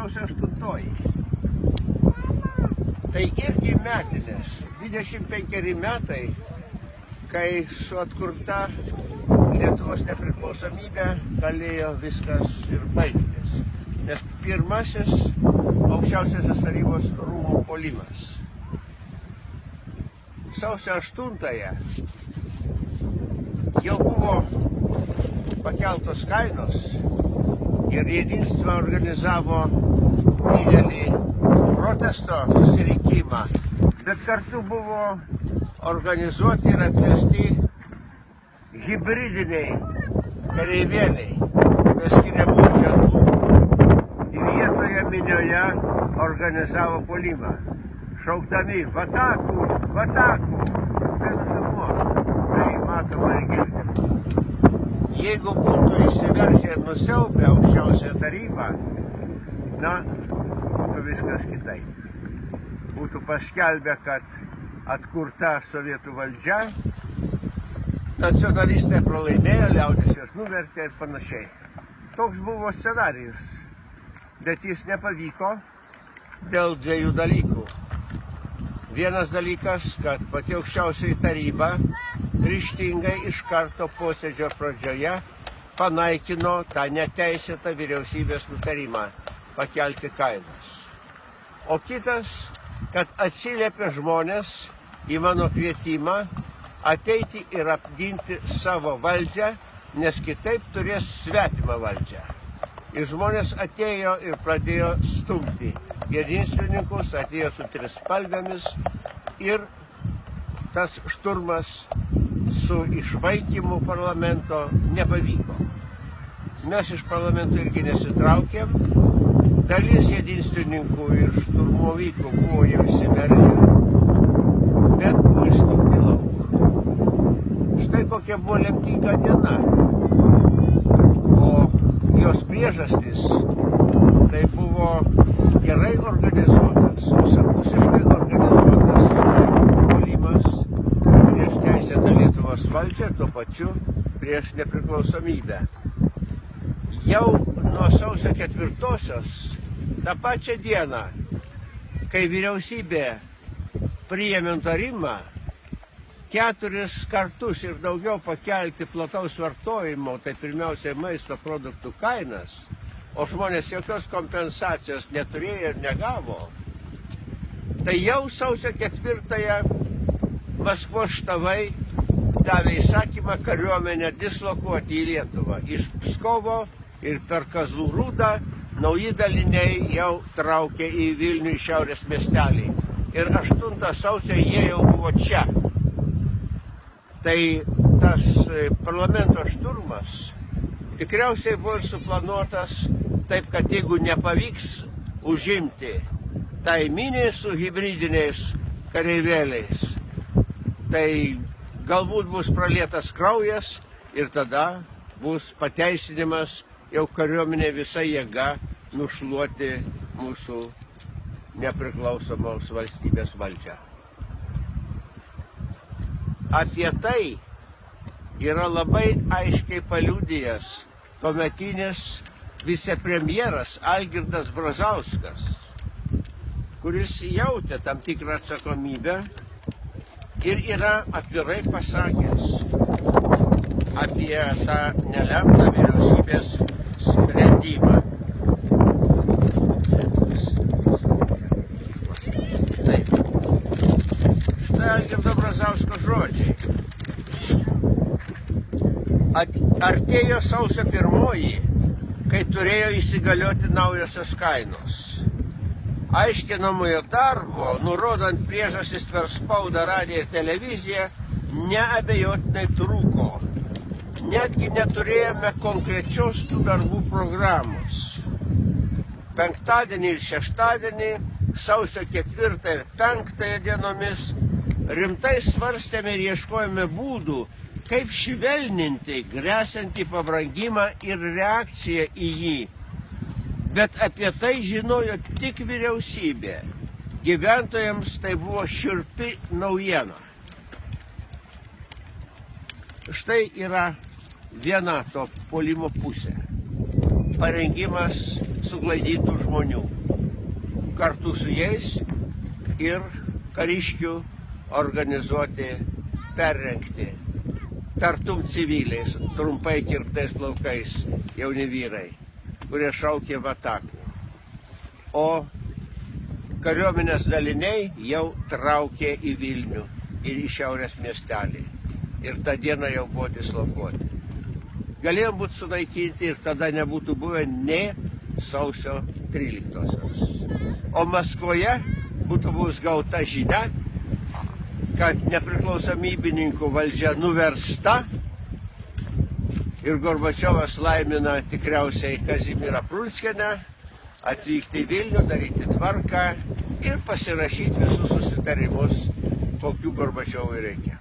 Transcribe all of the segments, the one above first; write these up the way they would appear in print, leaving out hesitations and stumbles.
sausio 8. Tai irgi metinės, 25 metai, kai su atkurta Lietuvos nepriklausomybė galėjo viskas ir baigtis. Nes pirmasis aukščiausiosios tarybos rūmų puolimas. Sausio 8 jau buvo pakeltos kainos ir Jedinstvo organizavo didelį protesto susirinkimą, bet kartu buvo organizuoti ir atvesti hibridiniai kareivėliai, be skiriamų ženklų, ir jie toje minioje organizavo puolimą, šaukdami vatakų, vatakų, tai nusifmuotų, tai matoma ir girdima. Jeigu būtų įsiveržę ir nusiaubę aukščiausią tarybą, na, būtų viskas kitaip. Būtų paskelbę, kad atkurta sovietų valdžia, nacionalistai pralaimėjo, liaudis juos nuvertė ir panašiai. Toks buvo scenarijus, bet jis nepavyko dėl dviejų dalykų. Vienas dalykas, kad pati aukščiausioji taryba ryžtingai iš karto posėdžio pradžioje panaikino tą neteisėtą vyriausybės nutarimą pakelti kainas. O kitas, kad atsiliepė žmonės į mano kvietimą ateiti ir apginti savo valdžią, nes kitaip turės svetimą valdžią. Ir žmonės atėjo ir pradėjo stumti jedinstvininkus, atėjo su trispalvėmis ir tas šturmas su išvaikymu parlamento nepavyko. Mes iš parlamento irgi nesitraukėm, dalis jedinstvininkų ir šturmovykų buvo jau įsiveržę, bet buvo išstumti lauk. Štai kokia buvo lemtinga diena. O jos priežastys tai buvo gerai organizuotas, visapusiškai organizuotas puolimas prieš teisėtą Lietuvos valdžią, tuo pačiu prieš nepriklausomybę. Jau nuo sausio 4-osios, tą pačią dieną, kai vyriausybė priėmė nutarimą 4 kartus ir daugiau pakelti plataus vartojimo, tai pirmiausiai maisto produktų kainas, o žmonės jokios kompensacijos neturėjo ir negavo, tai jau sausio 4 Maskvos štabai davė įsakymą kariuomenę dislokuoti į Lietuvą. Iš Pskovo ir per Kazlų Rūdą nauji daliniai jau traukė į Vilnių, į šiaurės miestelį. Ir 8 sausio jie jau buvo čia. Tai tas parlamento šturmas tikriausiai buvo ir suplanuotas taip, kad jeigu nepavyks užimti tai miniai su hibridiniais kareivėliais, tai galbūt bus pralietas kraujas ir tada bus pateisinimas jau kariuomenė visa jėga nušluoti mūsų nepriklausomos valstybės valdžią. Apie tai yra labai aiškiai paliudijęs tuometinis vicepremjeras Algirdas Brazauskas, kuris jautė tam tikrą atsakomybę ir yra atvirai pasakęs apie tą nelemtą vyriausybės sprendimą. Taip. Štai Algirdo Brazausko žodžiai. Artėjo sausio 1, kai turėjo įsigalioti naujosios kainos. Aiškinamojo darbo, nurodant priežastis per spaudą, radiją ir televiziją, neabejotinai trūko. Netgi neturėjome konkrečios tų darbų programos. Penktadienį ir šeštadienį, sausio 4 ir 5 dienomis, rimtai svarstėme ir ieškojome būdų, kaip švelninti gresiantį pabrangimą ir reakciją į jį. Bet apie tai žinojo tik vyriausybė. Gyventojams tai buvo šiurpi naujiena. Štai yra viena to puolimo pusė. parengimas suklaidintų žmonių. Kartu su jais ir kariškių organizuoti, perrengti. Tartum civiliais, trumpai kirptais plaukais, jauni vyrai, kurie šaukė vatakų. O kariuomenės daliniai jau traukė į Vilnių ir į šiaurės miestelį. Ir tą dieną jau buvo dislokuoti. Galėjo būti sunaikinti ir tada nebūtų buvę nė sausio 13-osios. O Maskvoje būtų buvus gauta žinia, kad nepriklausomybininkų valdžia nuversta ir Gorbačiovas laimina tikriausiai Kazimierą Prunskienę atvykti į Vilnių, daryti tvarką ir pasirašyti visus susitarimus, kokių Gorbačiovui reikia.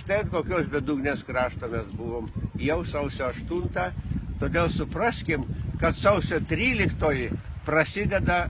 Štai ant kokios bedugnės krašto mes buvom jau sausio 8, todėl supraskim, kad sausio 13 prasideda